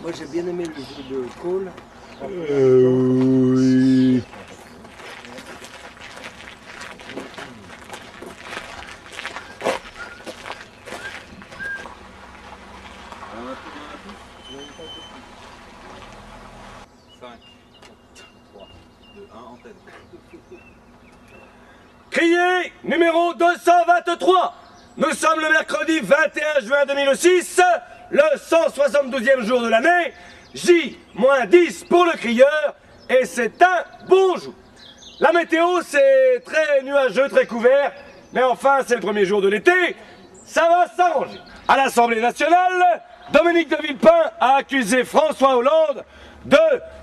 Moi j'ai bien aimé le jeu de Cole. Oui. Criez numéro 223. Nous sommes le mercredi 21 juin 2006, le 172e jour de l'année, J-10 pour le crieur, et c'est un bon jour. La météo, c'est très nuageux, très couvert, mais enfin, c'est le premier jour de l'été, ça va s'arranger. À l'Assemblée nationale, Dominique de Villepin a accusé François Hollande de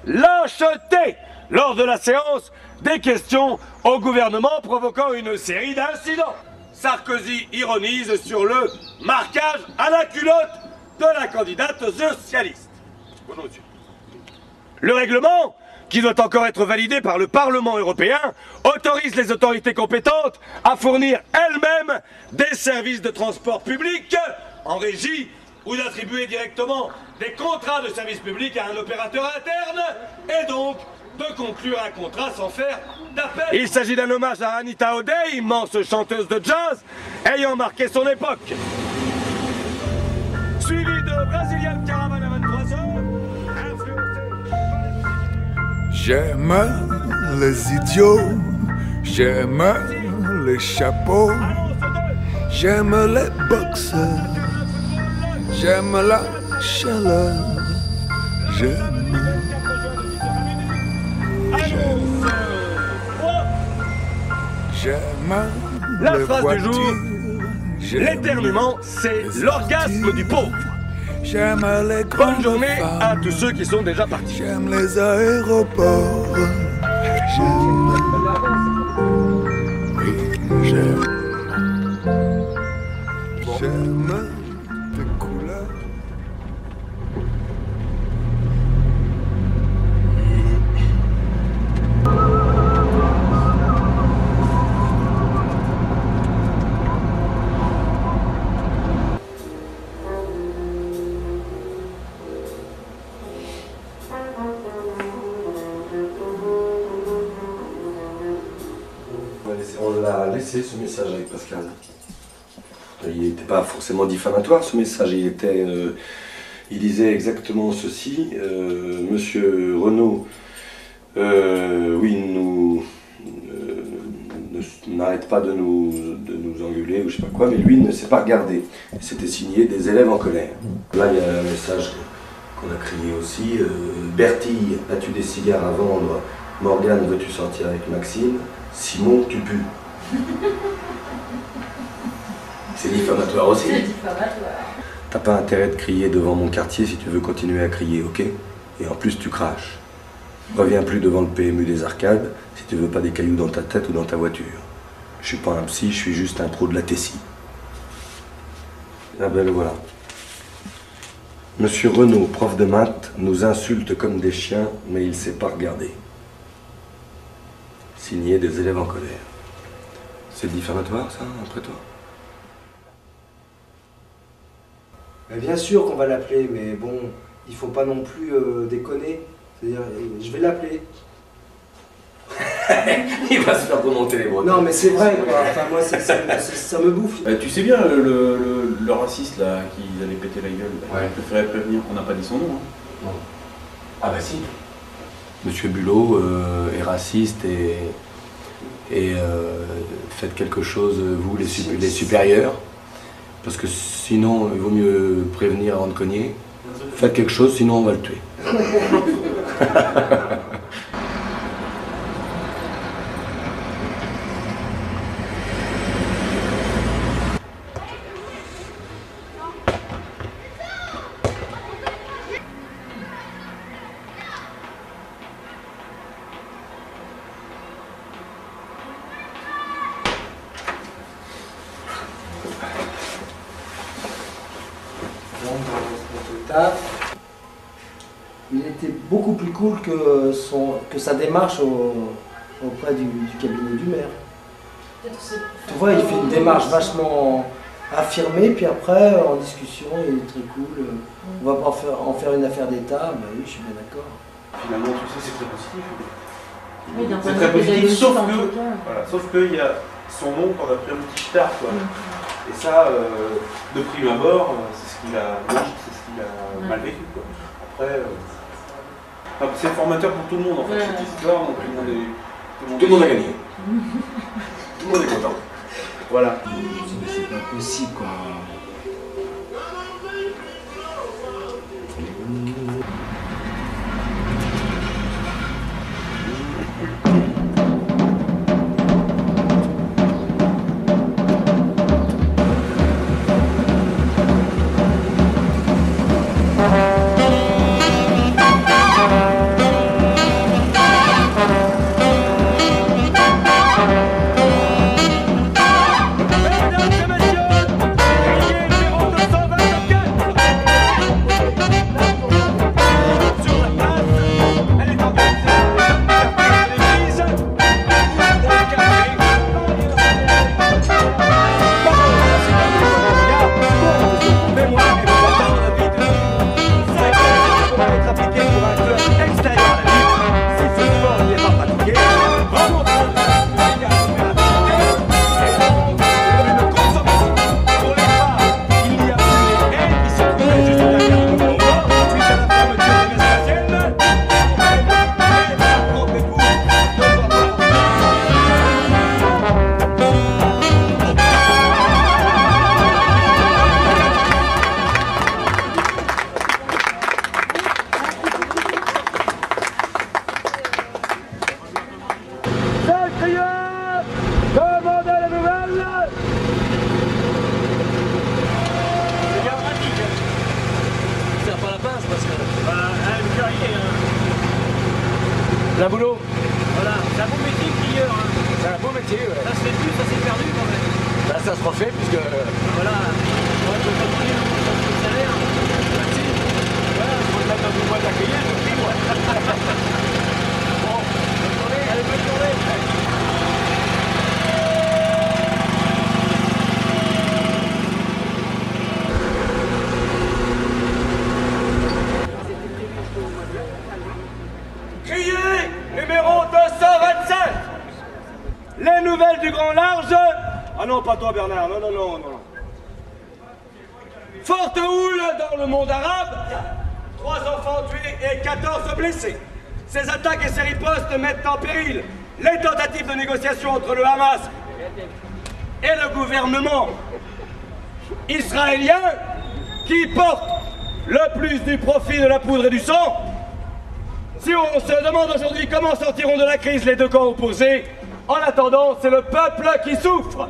lâcheté lors de la séance des questions au gouvernement, provoquant une série d'incidents. Sarkozy ironise sur le marquage à la culotte de la candidate socialiste. Bonjour, monsieur. Le règlement, qui doit encore être validé par le Parlement européen, autorise les autorités compétentes à fournir elles-mêmes des services de transport public en régie ou d'attribuer directement des contrats de service public à un opérateur interne et donc de conclure un contrat sans faire d'appel. Il s'agit d'un hommage à Anita O'Day, immense chanteuse de jazz, ayant marqué son époque. Suivi de Brazilian Caravan à 23 heures, influencé... J'aime les idiots, j'aime les chapeaux, j'aime les boxeurs, j'aime la chaleur, j'aime... La phrase du jour, l'éternuement, c'est l'orgasme du pauvre. J'aime les Bonne journée à tous ceux qui sont déjà partis. J'aime les aéroports. J'aime. Oui, j'aime. J'aime tes couleurs. On l'a laissé ce message avec Pascal. Il n'était pas forcément diffamatoire ce message, il disait exactement ceci. Monsieur Renaud, oui, n'arrête pas de nous engueuler ou je sais pas quoi, mais lui ne s'est pas regardé. C'était signé des élèves en colère. Là il y a un message qu'on a crié aussi. Bertille, as-tu des cigares à vendre? Morgane, veux-tu sortir avec Maxime? Simon, tu pues. C'est diffamatoire aussi. C'est diffamatoire. T'as pas intérêt de crier devant mon quartier si tu veux continuer à crier, ok? Et en plus tu craches. Reviens plus devant le PMU des Arcades si tu veux pas des cailloux dans ta tête ou dans ta voiture. Je suis pas un psy, je suis juste un pro de la Tessie. Ah ben le voilà. Monsieur Renaud, prof de maths, nous insulte comme des chiens, mais il sait pas regarder. Signé des élèves en colère. C'est diffamatoire ça, après toi? Mais bien sûr qu'on va l'appeler, mais bon, il faut pas non plus déconner. C'est-à-dire, je vais l'appeler. Il va se faire remonter les bras. Non mais c'est vrai quoi, enfin moi ça me bouffe. Tu sais bien le raciste là qui allait péter la gueule, il préférait prévenir, on n'a pas dit son nom. Hein. Non. Ah bah si. Monsieur Bulot est raciste et faites quelque chose, vous les supérieurs, parce que sinon il vaut mieux prévenir avant de cogner. Faites quelque chose, sinon on va le tuer. Il était beaucoup plus cool que sa démarche auprès du cabinet du maire. Tu vois, il fait une démarche vachement affirmée, puis après, en discussion, il est très cool. On va pas en faire une affaire d'État, bah oui, je suis bien d'accord. Finalement, tout ça, c'est très positif. Oui, c'est très positif, sauf qu'il y a son nom qu'on a pris un petit tard, quoi. Et ça, de prime abord, c'est ce qu'il a mal vécu, quoi. Après, c'est formateur pour tout le monde, en fait, cette histoire, donc tout le monde a gagné. Tout le monde est content. Voilà. C'est pas possible, quoi. La boulot. Voilà, c'est un beau métier de crieur. Hein. C'est un beau métier, ouais. Ça se fait plus, ça s'est perdu quand même. Là, ça se refait puisque... Voilà, moi je peux pas demander le salaire. Merci. Voilà, je vais mettre dans une boîte à cueillir, je prie, moi. Bon, bonne journée. Allez, bonne journée. Criez, numéro 225. Les nouvelles du Grand Large. Ah non, pas toi Bernard, non, non, non, non. Forte houle dans le monde arabe. 3 enfants tués et 14 blessés. Ces attaques et ces ripostes mettent en péril les tentatives de négociation entre le Hamas et le gouvernement israélien qui porte le plus du profit de la poudre et du sang. Si on se demande aujourd'hui comment sortiront de la crise les deux camps opposés, en attendant, c'est le peuple qui souffre.